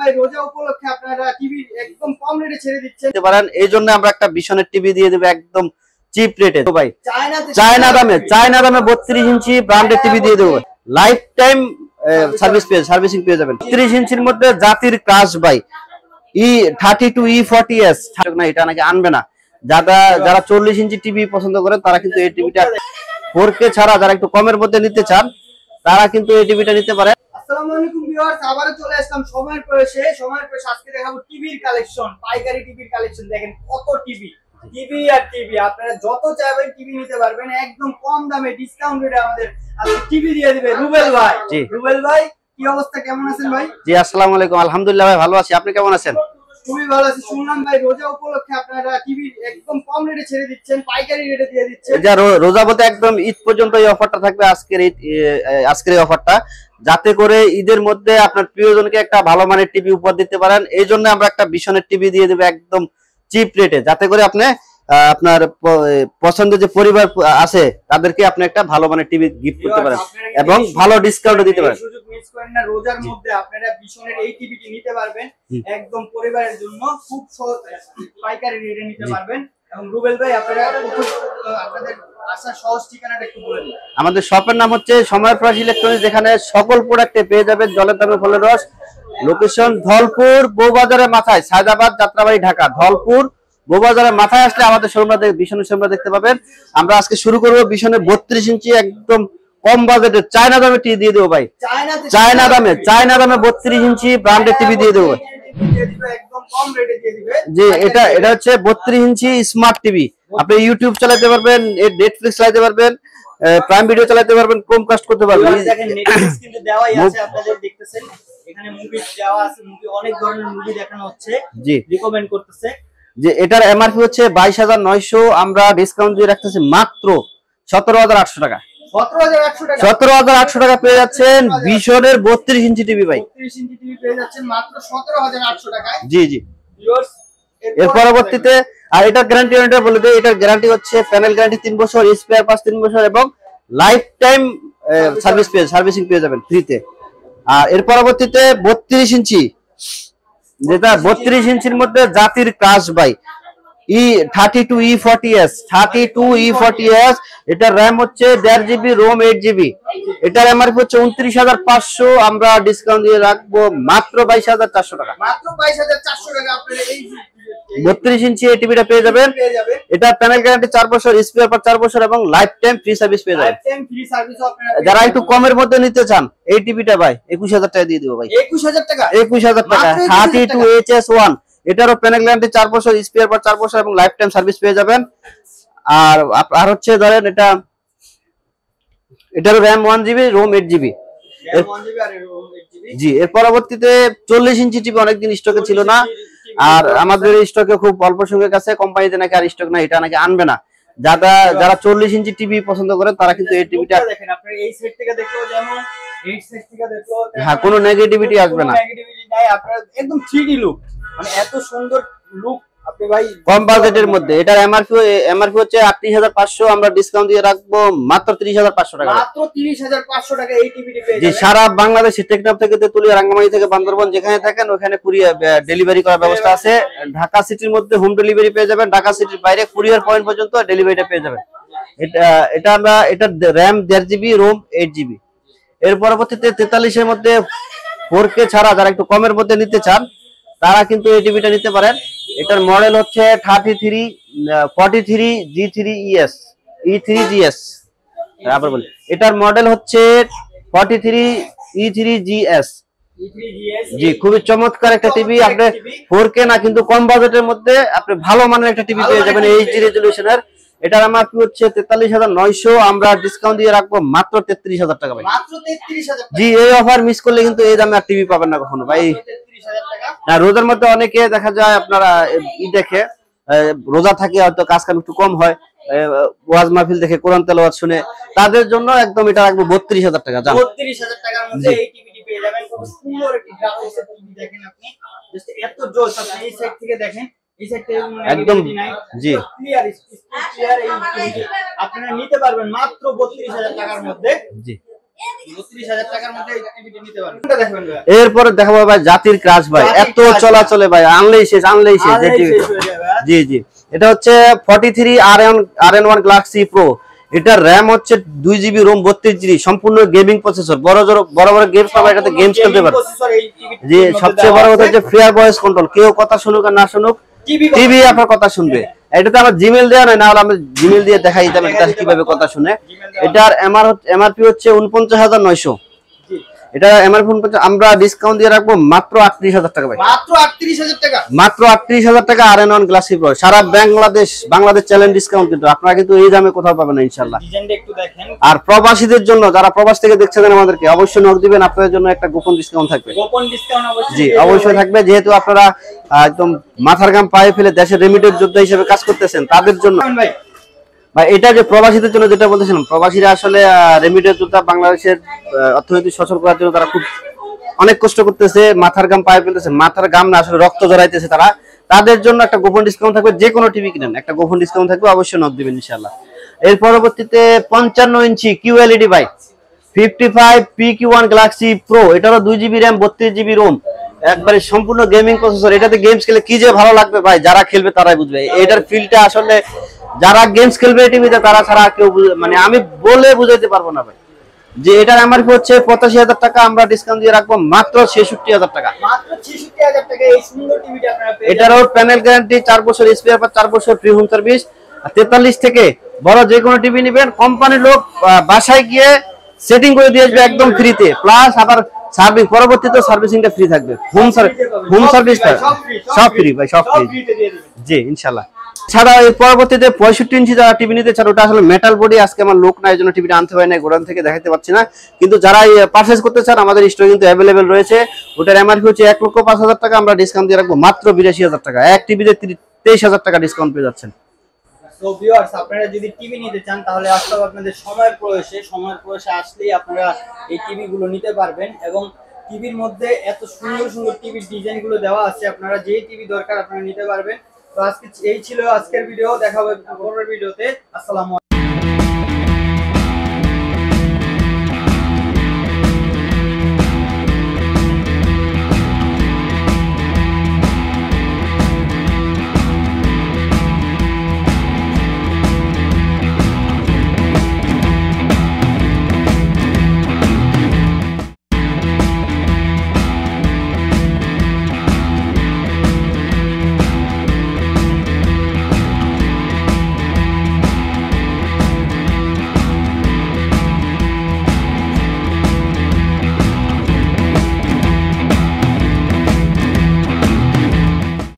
ভাই রোজা উপলক্ষে আপনারা টিভি একদম কম রেটে ছেড়ে দিচ্ছেন পারেন, এই জন্য আমরা একটা বিশনের টিভি দিয়ে দেব একদম চিপ রেটে। তো ভাই চায়না দামে 32 ইঞ্চি ব্র্যান্ডেড টিভি দিয়ে দেবো, লাইফ টাইম সার্ভিসিং পেয়ে যাবেন। 30 ইঞ্চির মধ্যে জাতির ক্রাশ ভাই E32 E40s না, এটা নাকি আনবে না। যারা 40 ইঞ্চি টিভি পছন্দ করেন তারা কিন্তু এই টিভিটা 4K ছাড়া যারা একটু কমের মধ্যে নিতে চান তারা কিন্তু এই টিভিটা নিতে পারে। আসসালামু আলাইকুম ভিউয়ার্স, আবারো চলে আসলাম সময়ের পরে আজকে দেখাবো টিভির কালেকশন, পাইকারি টিভির কালেকশন। দেখেন কত টিভি আর টিভি, আপনারা যত চাইবেন টিভি নিতে পারবেন একদম কম দামে, ডিসকাউন্ট রেটে আমাদের আজকে টিভি দিয়ে দিবে রুবেল ভাই। জি রুবেল ভাই, কি অবস্থা, কেমন আছেন ভাই? জি আসসালামু আলাইকুম, আলহামদুলিল্লাহ ভাই ভালো আছি, আপনি কেমন আছেন? খুবই ভালো আছি। শুনলাম ভাই রোজা উপলক্ষে আপনারা টিভি একদম কম রেটে ছেড়ে দিচ্ছেন, পাইকারি রেটে দিয়ে দিচ্ছেন। যা রোজা বলতে একদম ঈদ পর্যন্ত এই অফারটা থাকবে, আজকের এই অফারটা, যাতে করে ঈদের মধ্যে আপনার প্রিয়জনকে একটা ভালো মানের টিভি উপহার দিতে পারেন। এই জন্য আমরা একটা বিশনের টিভি দিয়ে দেবো একদম চিপ রেটে, যাতে করে আপনি আপনার পছন্দের যে পরিবার আছে তাদেরকে আপনি একটা ভালো মানের টিভি গিফট করতে পারেন এবং ভালো ডিসকাউন্টও দিতে পারেন। সুযোগ মিস করেন না, রোজার মধ্যে আপনারা বিশনের এই টিভিটি নিতে পারবেন একদম পরিবারের জন্য, খুব সহজ পাইকারি রেটে নিতে পারবেন। এবং রুবেল ভাই আপনাদের আসার সহজ ঠিকানাটা একটু বলে দিন। আমাদের শপের নাম হচ্ছে সময়ের প্রাইস ইলেকট্রনিক্স, যেখানে সকল প্রোডাক্টে পেয়ে যাবেন জলের দামে ফলের রস। লোকেশন ধলপুর বউবাজারের মাথায়, সায়দাবাদ যাত্রাবাড়ি ঢাকা। ধলপুর বউবাজারের মাথায় আসলে আমাদের বিশনের শোরুমটা দেখতে পাবেন। আমরা আজকে শুরু করবো বিশনের 32 ইঞ্চি একদম কম বাজেটের চায়না দামে টিভি দিয়ে দেবো ভাই। চায়না দামে 32 ইঞ্চি ব্র্যান্ডেড টিভি দিয়ে দেবো একদম কম রেটে দিয়ে দিবে। যে এটা হচ্ছে 32 ইঞ্চি স্মার্ট টিভি, আপনি ইউটিউব চালাতে পারবেন, নেটফ্লিক্স চালাতে পারবেন, প্রাইম ভিডিও চালাতে পারবেন, ক্রোমকাস্ট করতে পারবেন। দেখেন নেটফ্লিক্স কিন্তু দেওয়াই আছে, আপনাদের দেখতেছেন এখানে মুভি দেওয়া আছে, মুভি অনেক ধরনের মুভি দেখানো হচ্ছে, জি রিকমেন্ড করতেছে। যে এটার এমআরপি হচ্ছে 22,900, আমরা ডিসকাউন্ট দিয়ে রাখতেছি মাত্র 17,800 টাকা। 17,800 টাকা পেয়ে যাচ্ছেন বিশনের 32 ইঞ্চি টিভি ভাই। 32 ইঞ্চি টিভি পেয়ে যাচ্ছেন মাত্র 17,800 টাকায়। জি জি। এর পরবর্তীতে আর এটার গ্যারান্টি বলে দেই, এটার গ্যারান্টি হচ্ছে প্যানেল গ্যারান্টি 3 বছর, স্পেয়ার পার্টস 3 বছর এবং লাইফ টাইম সার্ভিসিং পেয়ে যাবেন ফ্রিতে। আর এর পরবর্তীতে 32 ইঞ্চি, যেটা 32 ইঞ্চির মধ্যে জাতির ক্রাশ ভাই E32 E40s, এটার র্যাম হচ্ছে 1.5 GB, রোম 8 GB। এটার এমআরপি হচ্ছে 29,500, আমরা ডিসকাউন্ট দিয়ে রাখবো মাত্র 22,400 টাকা। মাত্র 22,400 টাকা আপনারা এই 32 ইঞ্চি এই টিভিটা পেয়ে যাবেন। এটা প্যানেল গ্যারান্টি 4 বছর, স্পেয়ার পার্ট 4 বছর এবং লাইফ টাইম ফ্রি সার্ভিস পেয়ে যাবেন। যারা একটু কমের মধ্যে নিতে চান এই টিভিটা ভাই 21,000 টাকা দিয়ে দিব ভাই। 21,000 টাকা 32HS1, এটারও প্যানেল গ্যারান্টি 4 বছর, স্পেয়ার পার্ট 4 বছর এবং লাইফ টাইম সার্ভিস পেয়ে যাবেন। আর হচ্ছে ধরেন এটারও র্যাম 1 GB, রোম 8 GB। জি। এর পরবর্তীতে 40 ইঞ্চি টিভি অনেকদিন স্টকে ছিল না, আর আমাদের স্টকে খুব অল্প সংখ্যক আছে, কোম্পানিতে নাকি আর স্টক না, এটা নাকি আনবে না। যারা 40 ইঞ্চি টিভি পছন্দ করেন তারা কিন্তু এই টিভিটা দেখেন, আপনারা এই সেট থেকে দেখলেও যেমন এই সেট থেকে দেখলেও হ্যাঁ কোনো নেগেটিভিটি আসবে না, নেগেটিভিটি নাই। আপনারা একদম 3D লুক, মানে এত সুন্দর লুক আপনি ভাই কম বাজেটের মধ্যে। এটার এমআরপি হচ্ছে 38,500, আমরা ডিসকাউন্ট দিয়ে রাখবো মাত্র 30,500 টাকা। মাত্র 30,500 টাকা এই টিভিটি পেয়ে যাবেন। জি, সারা বাংলাদেশে টেকনাফ থেকে তেতুলিয়া, রাঙ্গামাটি থেকে বান্দরবান যেখানে থাকেন ওখানে কুরিয়ার ডেলিভারি করার ব্যবস্থা আছে। ঢাকা সিটির মধ্যে হোম ডেলিভারি পেয়ে যাবেন, ঢাকা সিটির বাইরে কুরিয়ার পয়েন্ট পর্যন্ত ডেলিভারিটা পেয়ে যাবেন। এটার র্যাম 1.5 GB, রোম 8 GB। এর পরবর্তীতে 43 এর মধ্যে 4K ছাড়া যারা একটু কমের মধ্যে নিতে চান তারা কিন্তু এই টিভিটা নিতে পারেন। এটার মডেল হচ্ছে 43G3ES E3GS। আবার বলি, এটার মডেল হচ্ছে 43 E3GS। জি, খুবই চমৎকার একটা টিভি। আপনি 4K না কিন্তু কম বাজেটের মধ্যে আপনি ভালো মানের একটা টিভি পেয়ে যাবেন HD রেজুলেশনের। এটার এমআরপি হচ্ছে 43,900, আমরা ডিসকাউন্ট দিয়ে রাখবো মাত্র 33,000 টাকা ভাই। মাত্র 33,000 টাকা। জি, এই অফার মিস করলে কিন্তু এই দামে আর টিভি পাবেন না কখনো ভাই। না, রোজার মধ্যে অনেকে দেখা যায় আপনারা দেখে রোজা থাকে, হয়তো কাজ কাম একটু কম হয়, ওয়াজ মাহফিল দেখে, কোরআন তেলাওয়াত শুনে, তাদের জন্য একদম এটা রাখবো 32,000 টাকা। 32,000 টাকার মধ্যে এই টিভিটি পেয়ে যাবেন। খুব সুন্দর একটি গ্রাফিক্সের টিভি। দেখেন আপনি জাস্ট এত জোস, আপনি এই সাইড থেকে দেখেন, এই সাইড থেকে একদম জি ক্লিয়ার এই টিভিটি আপনারা নিতে পারবেন মাত্র 32,000 টাকার মধ্যে। জি। 32,000 টাকার মধ্যে এই টিভিটি নিতে পারবেন। কোনটা দেখবেন ভাই? এরপরে দেখাবো ভাই জাতির ক্রাশ ভাই, এত চলাচলে ভাই, আনলেই শেষ যে টিভি। জি জি, এটা হচ্ছে 43 RN1 Galaxy Pro। এটা র‍্যাম হচ্ছে 2GB, রোম 32GB, সম্পূর্ণ গেমিং প্রসেসর। বড় বড় গেমস পাবে, এটাতে গেমস খেলতে পারবে। জি, সবচেয়ে বড় কথা হচ্ছে ফ্রি ভয়েস কন্ট্রোল, কেউ কথা শুনুক আর না শুনুক টিভি আপনার কথা শুনবে। এটাতে আমার জিমেল দেওয়া নয়, না হলে আমি জিমেল দিয়ে দেখাই দিতাম এটা কিভাবে কথা শুনে। এটার এমআরপি হচ্ছে 49,900। এটা এমআরপি আমরা ডিসকাউন্ট দিয়ে রাখবো মাত্র 38,000 টাকা ভাই। মাত্র 38,000 টাকা, মাত্র 38,000 টাকা RN1 Galaxy Pro। সারা বাংলাদেশ চ্যালেঞ্জ ডিসকাউন্ট, কিন্তু আপনারা কিন্তু এই দামে কোথাও পাবেন না ইনশাআল্লাহ। ডিজাইনটা একটু দেখেন। আর প্রবাসীদের জন্য, যারা প্রবাস থেকে দেখছেন আমাদেরকে, অবশ্যই নক দিবেন, আপনাদের জন্য একটা গোপন ডিসকাউন্ট থাকবে। গোপন ডিসকাউন্ট অবশ্যই, জি অবশ্যই থাকবে, যেহেতু আপনারা একদম মাথার ঘাম পায়ে ফেলে দেশের রেমিটেড যোদ্ধা হিসেবে কাজ করতেছেন, তাদের জন্য ভাই। এটা যে প্রবাসীদের জন্য যেটা বলতেছিলাম, প্রবাসীরা আসলে রেমিটেড যোদ্ধা, বাংলাদেশের অর্থনৈতিক সচল করার জন্য তারা খুব অনেক কষ্ট করতেছে, মাথার ঘাম পায়ে ফেলতেছে, মাথার ঘাম না আসলে রক্ত জড়াইতেছে তারা, তাদের জন্য একটা গোপন ডিসকাউন্ট থাকবে। যে কোনো টিভি কিনেন একটা গোপন ডিসকাউন্ট থাকবে, অবশ্যই নক দিবেন ইনশাআল্লাহ। এর পরবর্তীতে 55 ইঞ্চি QLED ভাই, 55 PQ1 Galaxy Pro। এটারও 2GB RAM, 32GB রোম, একবারে সম্পূর্ণ গেমিং প্রসেসর। এটাতে গেমস খেলে কি যে ভালো লাগবে ভাই, যারা খেলবে তারাই বুঝবে। এটার ফিলটা আসলে যারা গেমস খেলবে টিভিতে, তারা ছাড়া কেউ মানে আমি বলে বুঝাইতে পারবো না ভাই। যে এটার এমআরপি হচ্ছে 85,000 টাকা, আমরা ডিসকাউন্ট দিয়ে রাখবো মাত্র 66,000 টাকা। মাত্র 66,000 টাকা এই সুন্দর টিভিটা আপনারা পেয়ে যাবেন। এটারও প্যানেল গ্যারান্টি 4 বছর, স্পেয়ার পার্ট 4 বছর, ফ্রি হোম সার্ভিস। 43 থেকে বড় যে কোনো টিভি নেবেন, কোম্পানির লোক বাসায় গিয়ে সেটিং করে দিয়ে আসবে একদম ফ্রিতে, প্লাস আবার সার্ভিস, পরবর্তীতে সার্ভিসিংটা ফ্রি থাকবে। হোম সার্ভিস সব ফ্রি ভাই, সব ফ্রি। জি ইনশাআল্লাহ। ছাড়া এর পরবর্তীতে 65 ইঞ্চি যারা টিভি নিতে চান, ওটা আসলে মেটাল বডি, আজকে আমার লোক নাই, এই জন্য টিভিটা আনতে পারি না, গোডাউন থেকে দেখাতে পাচ্ছি না। কিন্তু যারা পারচেজ করতে চান, আমাদের স্টোরে কিন্তু অ্যাভেলেবেল রয়েছে। ওটার এমআরপি হচ্ছে 1,05,000 টাকা, আমরা ডিসকাউন্ট দিয়ে রাখবো মাত্র 82,000 টাকা। এক টিভিতে 23,000 টাকা ডিসকাউন্ট পেয়ে যাচ্ছেন। সো ভিউয়ার্স, আপনারা যদি টিভি নিতে চান, তাহলে আসলে আপনাদের সময়ের প্রয়োজনে আসলেই আপনারা এই টিভি গুলো নিতে পারবেন। এবং টিভির মধ্যে এত সুন্দর সুন্দর টিভির ডিজাইন গুলো দেওয়া আছে, আপনারা যেই টিভি দরকার আপনারা নিতে পারবেন। তো আজকে এই ছিল আজকের ভিডিও, দেখা হবে পরের ভিডিওতে। আসসালামু আলাইকুম।